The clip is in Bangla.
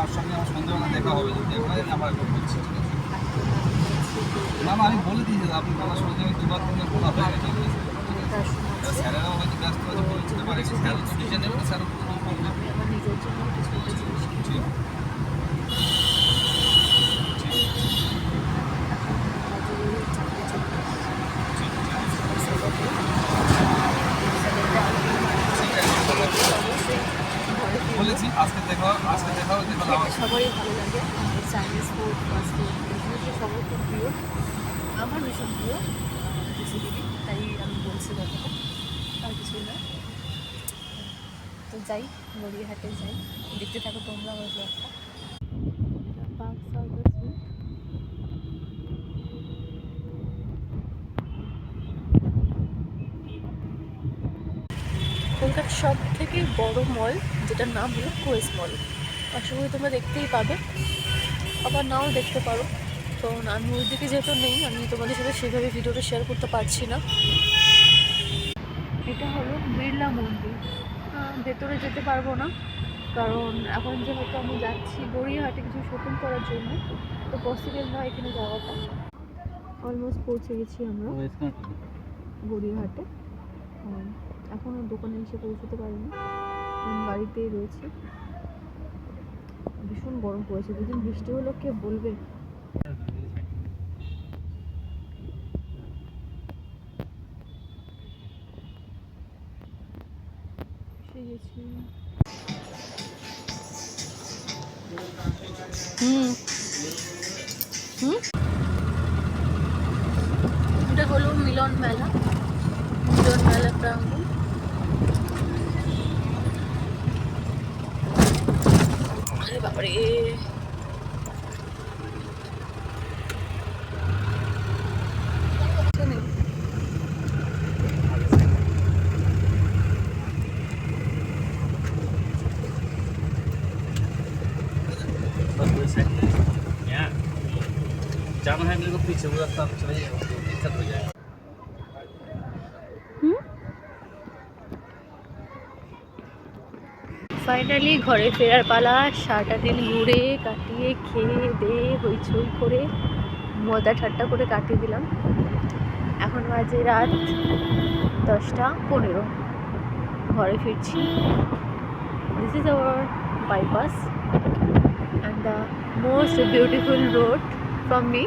ওর সঙ্গে আমার সন্ধ্যাবেলা দেখা হবে, যদি দেখা হয় আমার একবার বলছি, ঠিক আছে? না না, আমি বলে দিয়েছি, আপনি বলার সঙ্গে আমি দুবার তিনবার বলা হয়ে গেছে, ঠিক আছে? এবার স্যারেরাও হয়তো ব্যস্ত আছে, বলতে পারে, স্যারও তো ডিসিশন নেবে না, স্যারও তো কোনো বলবে। আমার নিজের জন্য কিছু একটা জিনিস কিনবো। ঠিক বলেছি, আজকে দেখা হবে, দেখা হবে। সবারই ভালো লাগে চাইনিজ ফুড, ফাস্ট ফুড, এগুলো তো সবার খুব প্রিয়, আমার ভীষণ প্রিয় বেসিক্যালি, তাই আমি বলছি কথাটা, আর কিছুই না। তো যাই, গড়িয়াহাটে যাই, দেখতে থাকো তোমরা আমার ব্লগটা। Park service route. কলকাতার সব থেকে বড় মল, যেটার নাম হলো কোয়েস মল। আশা করি তোমরা দেখতেই পাবে, আবার নাও দেখতে পারো, কারণ আমি ওই দিকে যেহেতু নেই, আমি তোমাদের সাথে সেভাবে ভিডিওটা শেয়ার করতে পারছি না। এটা হলো বিড়লা মন্দির। ভেতরে যেতে পারবো না, কারণ এখন যেহেতু আমি যাচ্ছি গড়িয়াহাটে কিছু শপিং করার জন্য, তো পসিবল নয় এখানে যাওয়াটা। অলমোস্ট পৌঁছে গেছি আমরা গড়িয়াহাটে। এখনও দোকানে এসে পৌঁছতে পারিনি, আমি বাড়িতেই রয়েছি। ভীষণ গরম পড়েছে, দুদিন বৃষ্টি হলো কে বলবে। এসে গেছি। এটা হলো মিলন মেলা, মিলন মেলা প্রাঙ্গণ। আরে বাবারে, जाना है मेरे को पीछे, वो रास्ता चले जाएगा, दिक्कत हो जाएगा। ফাইনালি ঘরে ফেরার পালা। সারাটা দিন ঘুরে কাটিয়ে খেয়ে দিয়ে হইচই করে মজা ঠাট্টা করে কাটিয়ে দিলাম। এখন বাজে রাত 10:15, ঘরে ফিরছি। This is our bypass and the most beautiful road from me.